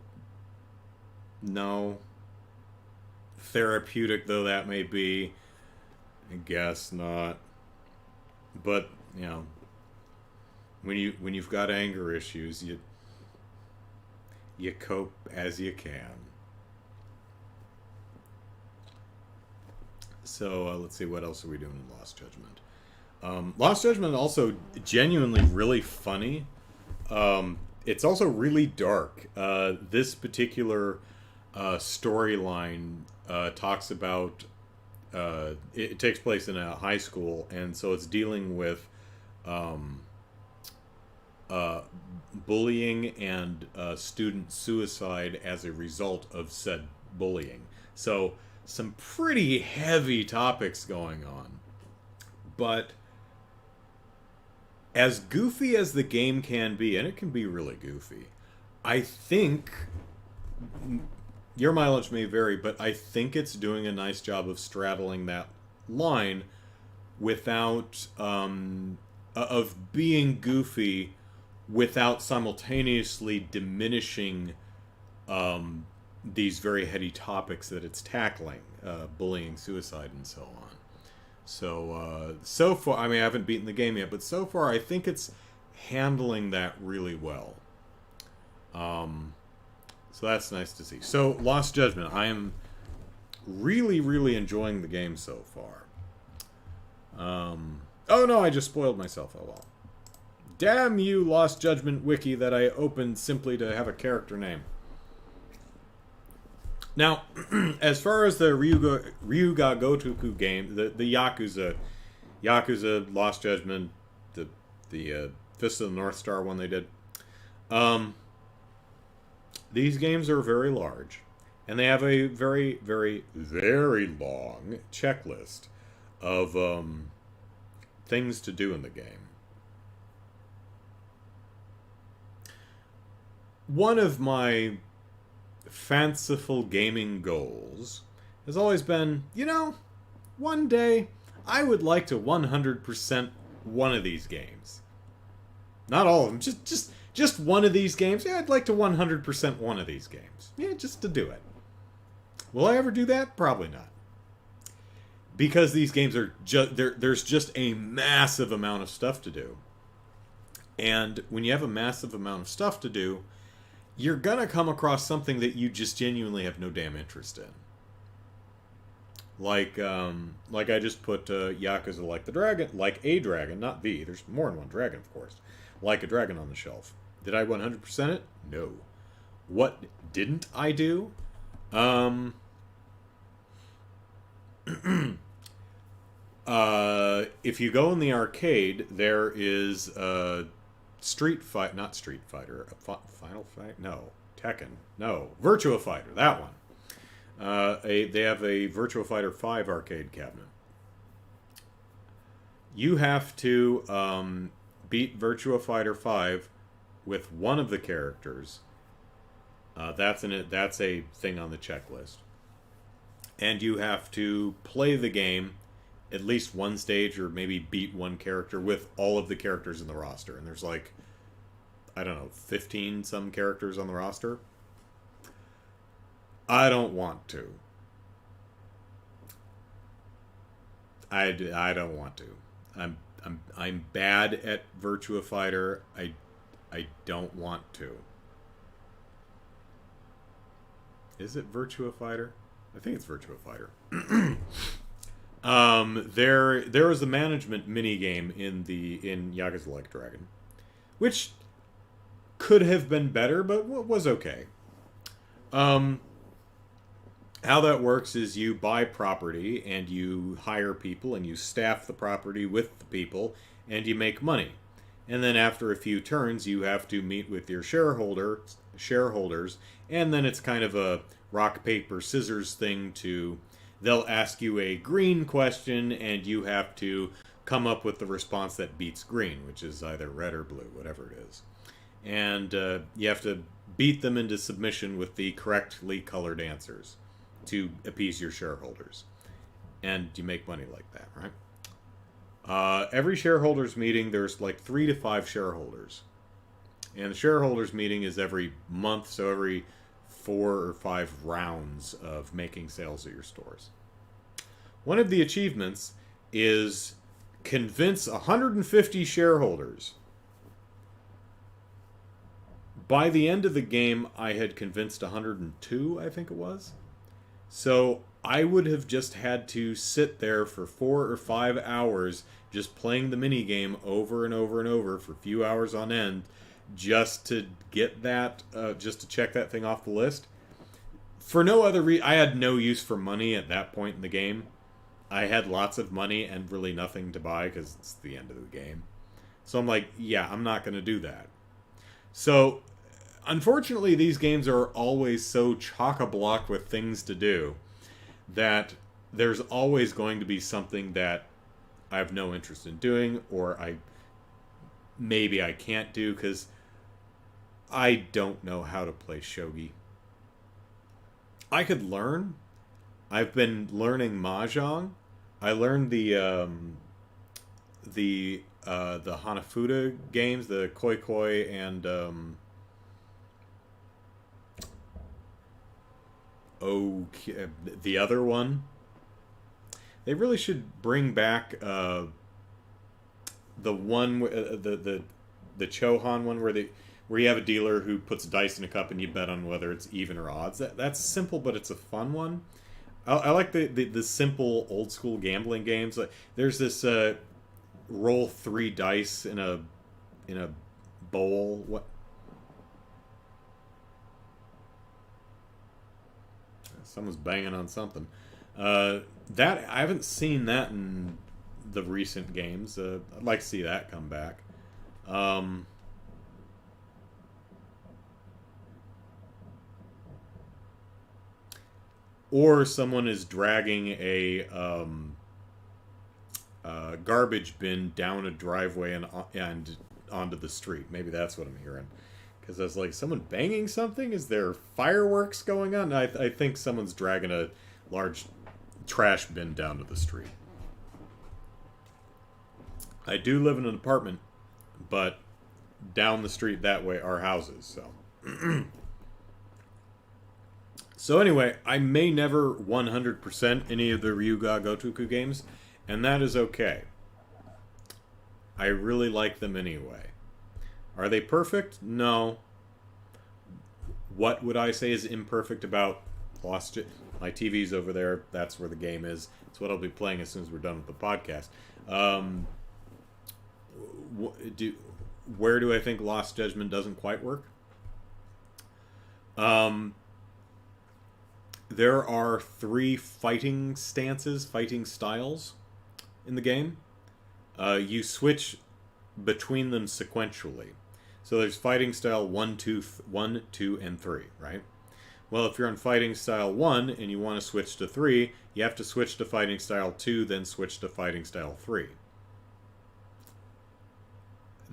No. Therapeutic though that may be, I guess not. But, you know, when you've got anger issues, you cope as you can. So let's see, what else are we doing in Lost Judgment? Lost Judgment also genuinely really funny. It's also really dark. This particular storyline talks about it takes place in a high school, and so it's dealing with bullying and student suicide as a result of said bullying. So some pretty heavy topics going on. But as goofy as the game can be, and it can be really goofy, I think, your mileage may vary, but I think it's doing a nice job of straddling that line without, of being goofy without simultaneously diminishing these very heady topics that it's tackling, bullying, suicide, and so on. So, so far, I mean, I haven't beaten the game yet, but so far I think it's handling that really well. So that's nice to see. So, Lost Judgment. I am really, really enjoying the game so far. Oh no, I just spoiled myself. Oh well. Damn you, Lost Judgment wiki that I opened simply to have a character name. Now, as far as the Ryuga Gotoku game, the Yakuza, Lost Judgment, the Fist of the North Star one they did, these games are very large, and they have a very, very, very long checklist of things to do in the game. One of my fanciful gaming goals has always been, you know, one day I would like to 100% one of these games. Not all of them, just one of these games. Yeah, I'd like to 100% one of these games. Yeah, just to do it. Will I ever do that? Probably not. Because these games are there's just a massive amount of stuff to do. And when you have a massive amount of stuff to do, you're gonna come across something that you just genuinely have no damn interest in. Like I just put Yakuza Like the Dragon, like a dragon, not the. There's more than one dragon, of course. Like a Dragon on the shelf. Did I 100% it? No. What didn't I do? If you go in the arcade, there is a not Street Fighter, Final Fight? No. Tekken? No. Virtua Fighter, that one. They have a Virtua Fighter 5 arcade cabinet. You have to beat Virtua Fighter 5 with one of the characters. That's a thing on the checklist. And you have to play the game at least one stage, or maybe beat one character with all of the characters in the roster. And there's like, I don't know, 15 some characters on the roster. I don't want to. I don't want to. I'm bad at Virtua Fighter. I don't want to. Is it Virtua Fighter? I think it's Virtua Fighter. There was a management mini game in Yakuza Like Dragon, which could have been better, but was okay. How that works is you buy property and you hire people and you staff the property with the people and you make money. And then after a few turns, you have to meet with your shareholders, and then it's kind of a rock, paper, scissors thing to... They'll ask you a green question, and you have to come up with the response that beats green, which is either red or blue, whatever it is. And you have to beat them into submission with the correctly colored answers to appease your shareholders. And you make money like that, right? Every shareholders meeting, there's like 3 to 5 shareholders. And the shareholders meeting is every month, so every 4 or 5 rounds of making sales at your stores. One of the achievements is convince 150 shareholders. By the end of the game, I had convinced 102, I think it was. So I would have just had to sit there for 4 or 5 hours just playing the mini game over and over and over for a few hours on end, just to get that, just to check that thing off the list. For no other reason, I had no use for money at that point in the game. I had lots of money and really nothing to buy because it's the end of the game. So I'm like, yeah, I'm not going to do that. So, unfortunately, these games are always so chock-a-block with things to do that there's always going to be something that I have no interest in doing, or maybe I can't do because I don't know how to play shogi. I could learn. I've been learning mahjong. I learned the Hanafuda games, the Koi Koi and the other one. They really should bring back the one the Chohan one where you have a dealer who puts dice in a cup and you bet on whether it's even or odds. That's simple, but it's a fun one. I like the simple old school gambling games. Like there's this roll 3 dice in a bowl. What? Someone's banging on something. That I haven't seen that in the recent games. I'd like to see that come back. Or someone is dragging a garbage bin down a driveway and onto the street. Maybe that's what I'm hearing. Because I was like, someone banging something? Is there fireworks going on? I think someone's dragging a large trash bin down to the street. I do live in an apartment, but down the street that way are houses, so... So anyway, I may never 100% any of the Ryuga Gotoku games, and that is okay. I really like them anyway. Are they perfect? No. What would I say is imperfect about Lost? My TV's over there. That's where the game is. It's what I'll be playing as soon as we're done with the podcast. Where do I think Lost Judgment doesn't quite work? There are 3 fighting stances, fighting styles. in the game, you switch between them sequentially. So there's fighting style 1, 2, 1, 2, and 3, right? Well, if you're on fighting style 1 and you want to switch to 3, you have to switch to fighting style 2, then switch to fighting style 3.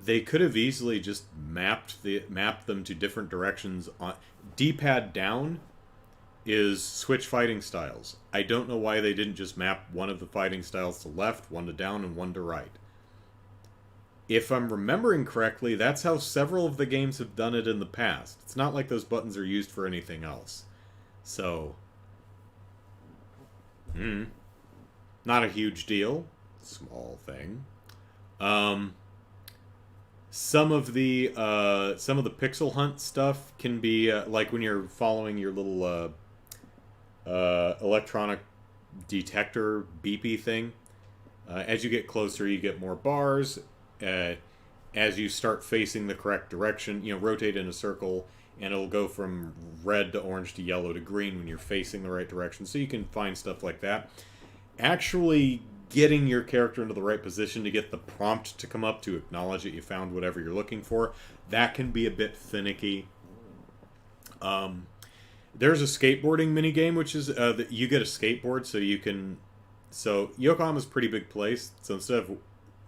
They could have easily just mapped them to different directions. On D-pad down is switch fighting styles. I don't know why they didn't just map one of the fighting styles to left, one to down, and one to right. If I'm remembering correctly, that's how several of the games have done it in the past. It's not like those buttons are used for anything else. So, not a huge deal. Small thing. Some of the pixel hunt stuff can be like when you're following your little electronic detector beepy thing. As you get closer, you get more bars. As you start facing the correct direction, rotate in a circle, and it'll go from red to orange to yellow to green when you're facing the right direction. So you can find stuff like that. Actually getting your character into the right position to get the prompt to come up to acknowledge that you found whatever you're looking for, that can be a bit finicky. There's a skateboarding minigame, which is that you get a skateboard so you can... So Yokohama's a pretty big place, so instead of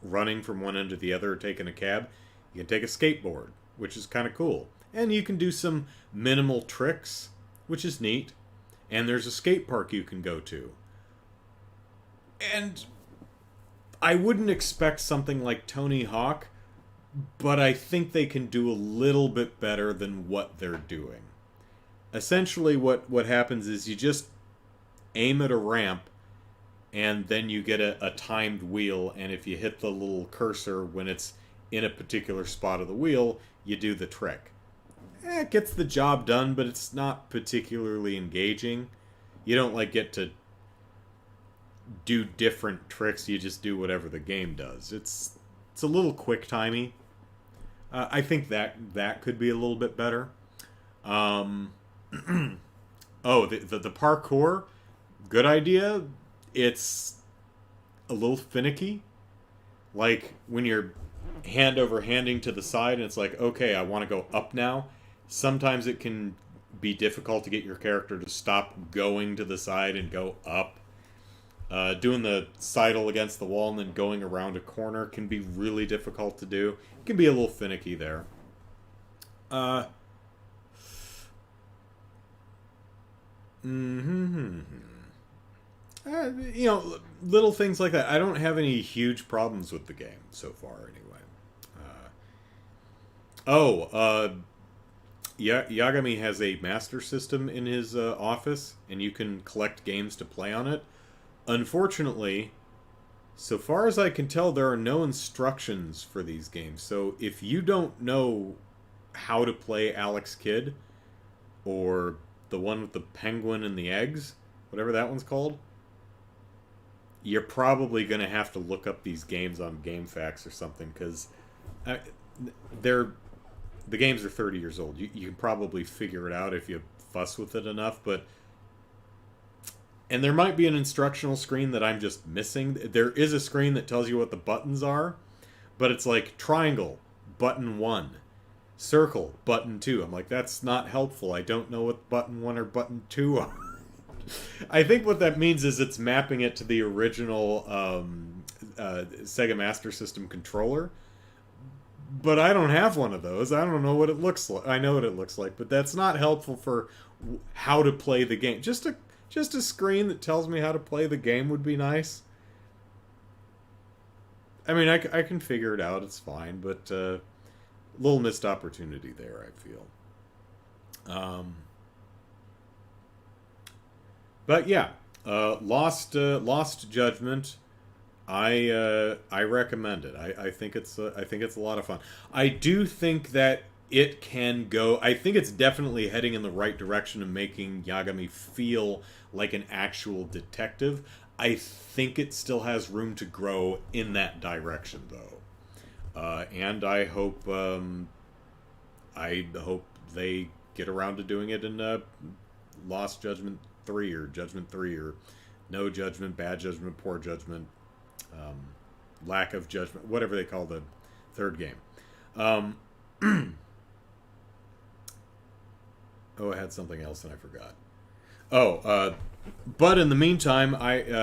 running from one end to the other or taking a cab, you can take a skateboard, which is kind of cool. And you can do some minimal tricks, which is neat. And there's a skate park you can go to. And I wouldn't expect something like Tony Hawk, but I think they can do a little bit better than what they're doing. Essentially what happens is you just aim at a ramp, and then you get a timed wheel, and if you hit the little cursor when it's in a particular spot of the wheel, you do the trick. It gets the job done, but it's not particularly engaging. You don't get to do different tricks, you just do whatever the game does. It's a little quick-timey. I think that could be a little bit better. The parkour, good idea. It's a little finicky. Like when you're hand over handing to the side and it's like, okay, I want to go up now. Sometimes it can be difficult to get your character to stop going to the side and go up. Doing the sidle against the wall and then going around a corner can be really difficult to do. It can be a little finicky there. Little things like that. I don't have any huge problems with the game so far, anyway. Yagami has a master system in his office, and you can collect games to play on it. Unfortunately, so far as I can tell, there are no instructions for these games. So if you don't know how to play Alex Kidd, or the one with the penguin and the eggs, whatever that one's called, you're probably going to have to look up these games on GameFAQs or something, because the games are 30 years old. You can probably figure it out if you fuss with it enough, and there might be an instructional screen that I'm just missing. There is a screen that tells you what the buttons are, but it's like triangle, button 1, circle, button 2. I'm like, that's not helpful. I don't know what button 1 or button 2 are. I think what that means is it's mapping it to the original Sega Master System controller. But I don't have one of those. I don't know what it looks like. I know what it looks like, but that's not helpful for how to play the game. Just a screen that tells me how to play the game would be nice. I mean, I can figure it out. It's fine, but a little missed opportunity there, I feel. But yeah, Lost Judgment. I recommend it. I think it's a lot of fun. I do think that it can go. I think it's definitely heading in the right direction of making Yagami feel like an actual detective. I think it still has room to grow in that direction, though. And I hope they get around to doing it in Lost Judgment 3 or Judgment 3 or No Judgment, Bad Judgment, Poor Judgment. lack of judgment, whatever they call the third game. Oh, I had something else and I forgot. But in the meantime, Ryuga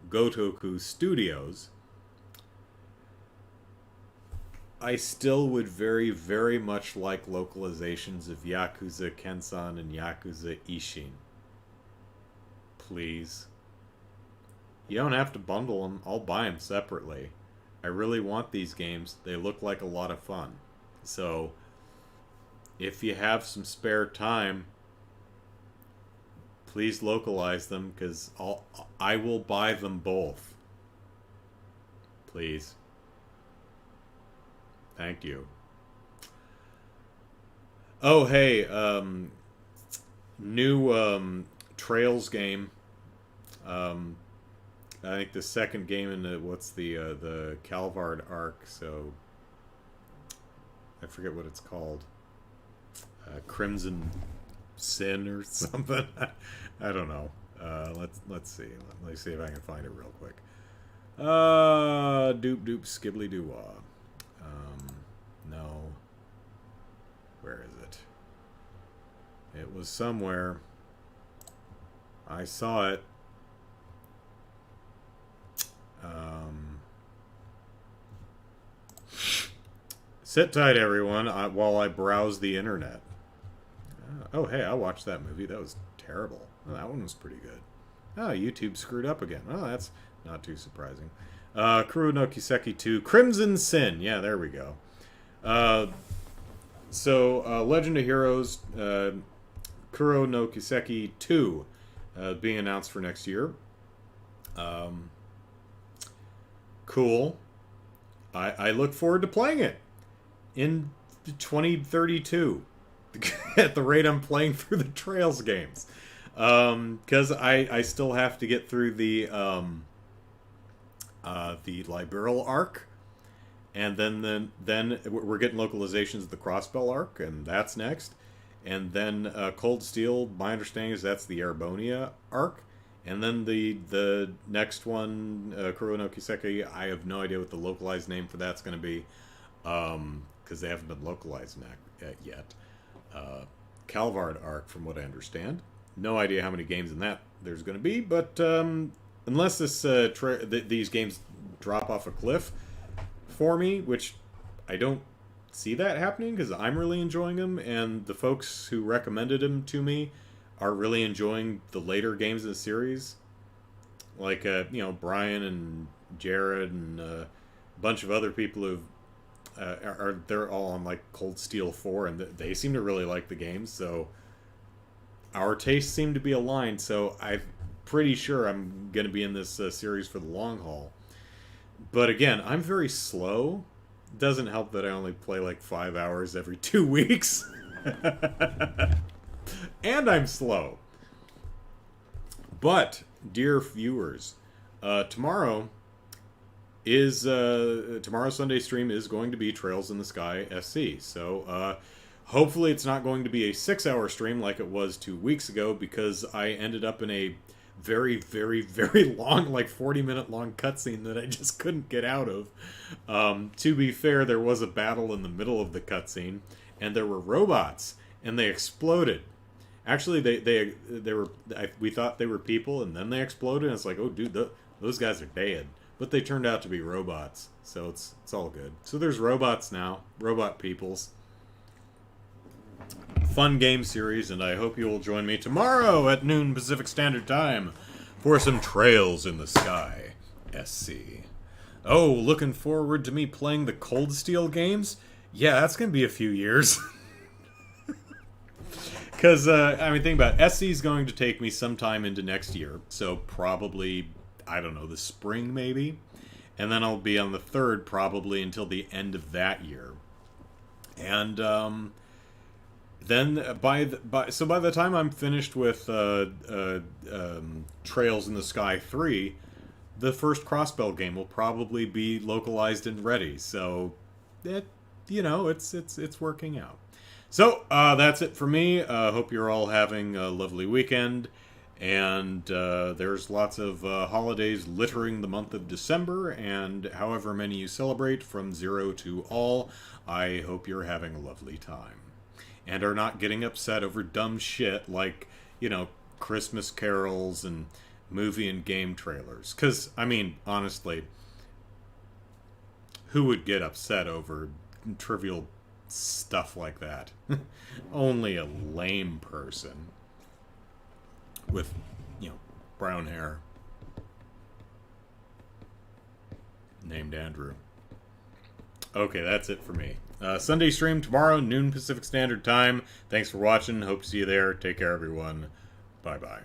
Gotoku Studios, I still would very, very much like localizations of Yakuza Kensan and Yakuza Ishin. Please. You don't have to bundle them. I'll buy them separately. I really want these games. They look like a lot of fun. So, if you have some spare time, please localize them, because I will buy them both. Please. Thank you. Oh, hey, new Trails game. I think the second game in the Calvard arc, so I forget what it's called. Crimson Sin or something. I don't know. Let's see. Let me see if I can find it real quick. Doop doop skibbly doo wah. No. Where is it? It was somewhere. I saw it. Sit tight, everyone, while I browse the internet. Oh, hey, I watched that movie. That was terrible. Oh, that one was pretty good. Oh, YouTube screwed up again. Oh, that's not too surprising. Kuro no Kiseki 2, Crimson Sin. Yeah, there we go. Legend of Heroes, Kuro no Kiseki 2, being announced for next year. Cool. I look forward to playing it in 2032 at the rate I'm playing through the Trails games, because I still have to get through the Liberal arc, and then we're getting localizations of the Crossbell arc, and that's next, and then Cold Steel. My understanding is that's the Erebonia arc. And then the next one, Kuro no Kiseki, I have no idea what the localized name for that's going to be, because they haven't been localized yet. Calvard arc, from what I understand. No idea how many games in that there's going to be, but unless these games drop off a cliff for me, which I don't see that happening, because I'm really enjoying them, and the folks who recommended them to me are really enjoying the later games in the series, like Brian and Jared and a bunch of other people who've they're all on like Cold Steel 4, and they seem to really like the games. So our tastes seem to be aligned. So I'm pretty sure I'm going to be in this series for the long haul. But again, I'm very slow. It doesn't help that I only play like 5 hours every 2 weeks. And I'm slow. But, dear viewers, tomorrow's Sunday stream is going to be Trails in the Sky SC. So, hopefully it's not going to be a 6-hour stream like it was 2 weeks ago, because I ended up in a very, very, very long, like 40-minute long cutscene that I just couldn't get out of. To be fair, there was a battle in the middle of the cutscene, and there were robots, and they exploded. Actually, we thought they were people, and then they exploded, and it's like, oh, dude, those guys are dead. But they turned out to be robots, so it's all good. So there's robots now, robot peoples. Fun game series, and I hope you will join me tomorrow at noon Pacific Standard Time for some Trails in the Sky SC. Oh, looking forward to me playing the Cold Steel games? Yeah, that's going to be a few years. Because, think about it. SC is going to take me sometime into next year. So probably, I don't know, the spring maybe. And then I'll be on the third probably until the end of that year. And then by the time I'm finished with Trails in the Sky 3, the first Crossbell game will probably be localized and ready. So, it's working out. So, that's it for me. Hope you're all having a lovely weekend. And there's lots of holidays littering the month of December, and however many you celebrate, from 0 to all, I hope you're having a lovely time. And are not getting upset over dumb shit like, Christmas carols and movie and game trailers. Because, I mean, honestly, who would get upset over trivial stuff like that? Only a lame person with, brown hair named Andrew. Okay, that's it for me. Sunday stream tomorrow, noon Pacific Standard Time. Thanks for watching. Hope to see you there. Take care, everyone. Bye-bye.